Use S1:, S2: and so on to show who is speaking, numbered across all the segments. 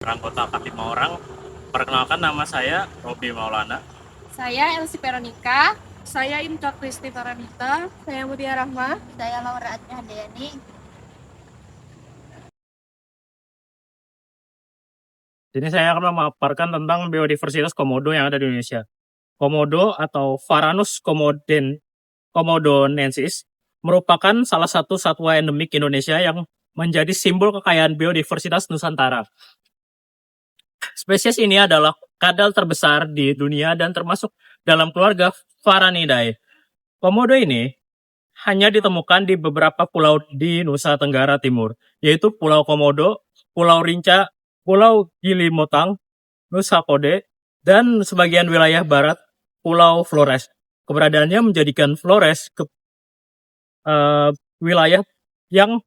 S1: Anggota 45 orang. Perkenalkan, nama saya Robi Maulana.
S2: Saya Elsie Veronica.
S3: Saya Inka Kristi Paramita.
S2: Saya Mutia Rahma.
S4: Saya Laura Atnya Handayani.
S1: Jadi saya akan memaparkan tentang biodiversitas komodo yang ada di Indonesia. Komodo atau Varanus komodonensis merupakan salah satu satwa endemik Indonesia yang menjadi simbol kekayaan biodiversitas Nusantara. Spesies ini adalah kadal terbesar di dunia dan termasuk dalam keluarga Varanidae. Komodo ini hanya ditemukan di beberapa pulau di Nusa Tenggara Timur, yaitu Pulau Komodo, Pulau Rinca, Pulau Gili Motang, Nusa Kode, dan sebagian wilayah barat Pulau Flores. Keberadaannya menjadikan Flores wilayah yang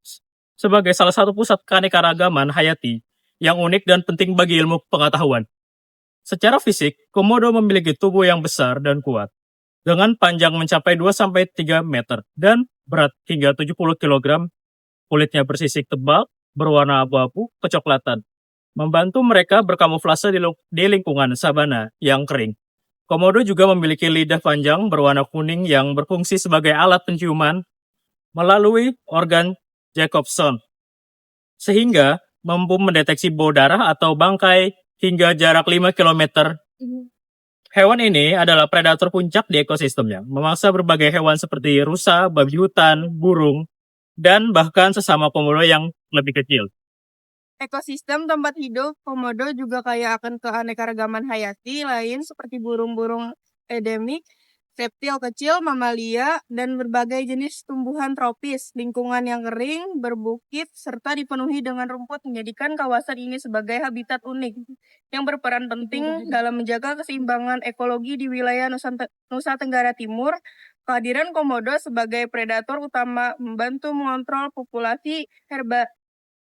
S1: sebagai salah satu pusat keanekaragaman hayati yang unik dan penting bagi ilmu pengetahuan. Secara fisik, komodo memiliki tubuh yang besar dan kuat, dengan panjang mencapai 2-3 meter dan berat hingga 70 kg. Kulitnya bersisik tebal, berwarna abu-abu kecoklatan, membantu mereka berkamuflase di lingkungan sabana yang kering. Komodo juga memiliki lidah panjang berwarna kuning yang berfungsi sebagai alat penciuman melalui organ Jacobson, sehingga mampu mendeteksi bau darah atau bangkai hingga jarak 5 km. Hewan ini adalah predator puncak di ekosistemnya, memangsa berbagai hewan seperti rusa, babi hutan, burung, dan bahkan sesama komodo yang lebih kecil.
S3: Ekosistem tempat hidup komodo juga kaya akan keanekaragaman hayati lain seperti burung-burung endemik, reptil kecil, mamalia, dan berbagai jenis tumbuhan tropis. Lingkungan yang kering, berbukit, serta dipenuhi dengan rumput menjadikan kawasan ini sebagai habitat unik yang berperan penting dalam menjaga keseimbangan ekologi di wilayah Nusa Tenggara Timur. Kehadiran komodo sebagai predator utama membantu mengontrol populasi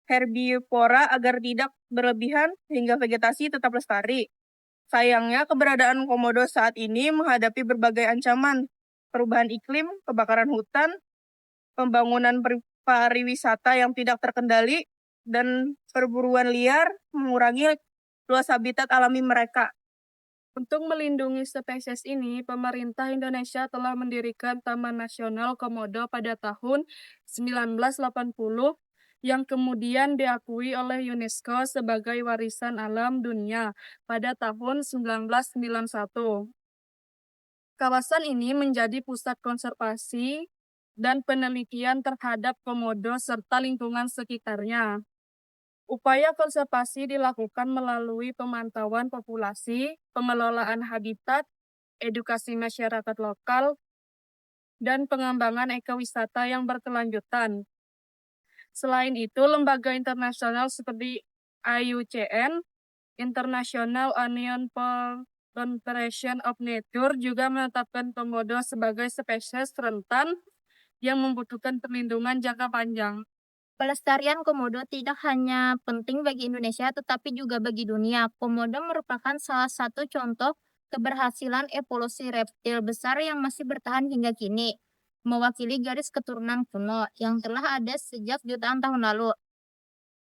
S3: herbivora agar tidak berlebihan sehingga vegetasi tetap lestari. Sayangnya, keberadaan komodo saat ini menghadapi berbagai ancaman, perubahan iklim, kebakaran hutan, pembangunan pariwisata yang tidak terkendali, dan perburuan liar mengurangi luas habitat alami mereka.
S2: Untuk melindungi spesies ini, pemerintah Indonesia telah mendirikan Taman Nasional Komodo pada tahun 1980 yang kemudian diakui oleh UNESCO sebagai warisan alam dunia pada tahun 1991. Kawasan ini menjadi pusat konservasi dan penelitian terhadap komodo serta lingkungan sekitarnya. Upaya konservasi dilakukan melalui pemantauan populasi, pengelolaan habitat, edukasi masyarakat lokal, dan pengembangan ekowisata yang berkelanjutan. Selain itu, lembaga internasional seperti IUCN, International Union for Conservation of Nature, juga menetapkan komodo sebagai spesies rentan yang membutuhkan perlindungan jangka panjang.
S4: Pelestarian komodo tidak hanya penting bagi Indonesia, tetapi juga bagi dunia. Komodo merupakan salah satu contoh keberhasilan evolusi reptil besar yang masih bertahan hingga kini, mewakili garis keturunan kuno yang telah ada sejak jutaan tahun lalu.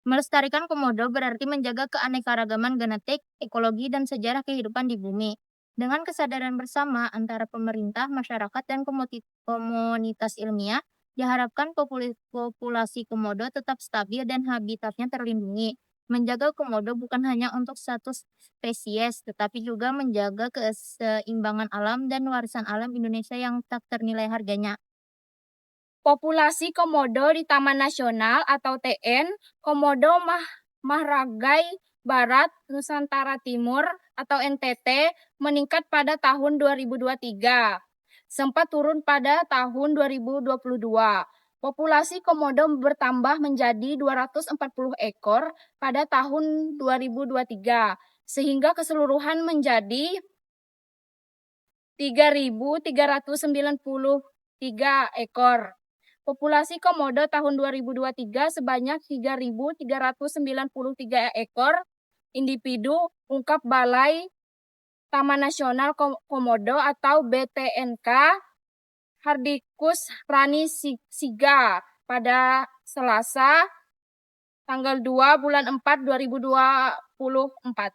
S4: Melestarikan komodo berarti menjaga keanekaragaman genetik, ekologi, dan sejarah kehidupan di bumi. Dengan kesadaran bersama antara pemerintah, masyarakat, dan komunitas ilmiah, diharapkan populasi komodo tetap stabil dan habitatnya terlindungi. Menjaga komodo bukan hanya untuk satu spesies, tetapi juga menjaga keseimbangan alam dan warisan alam Indonesia yang tak ternilai harganya.
S2: Populasi komodo di Taman Nasional atau TN Komodo Mahragai Barat Nusantara Timur atau NTT meningkat pada tahun 2023. Sempat turun pada tahun 2022. Populasi komodo bertambah menjadi 240 ekor pada tahun 2023, sehingga keseluruhan menjadi 3.393 ekor. Populasi komodo tahun 2023 sebanyak 3.393 ekor individu, ungkap Balai Taman Nasional Komodo atau BTNK Hardikus Rani Siga pada Selasa tanggal 2 bulan 4 2024.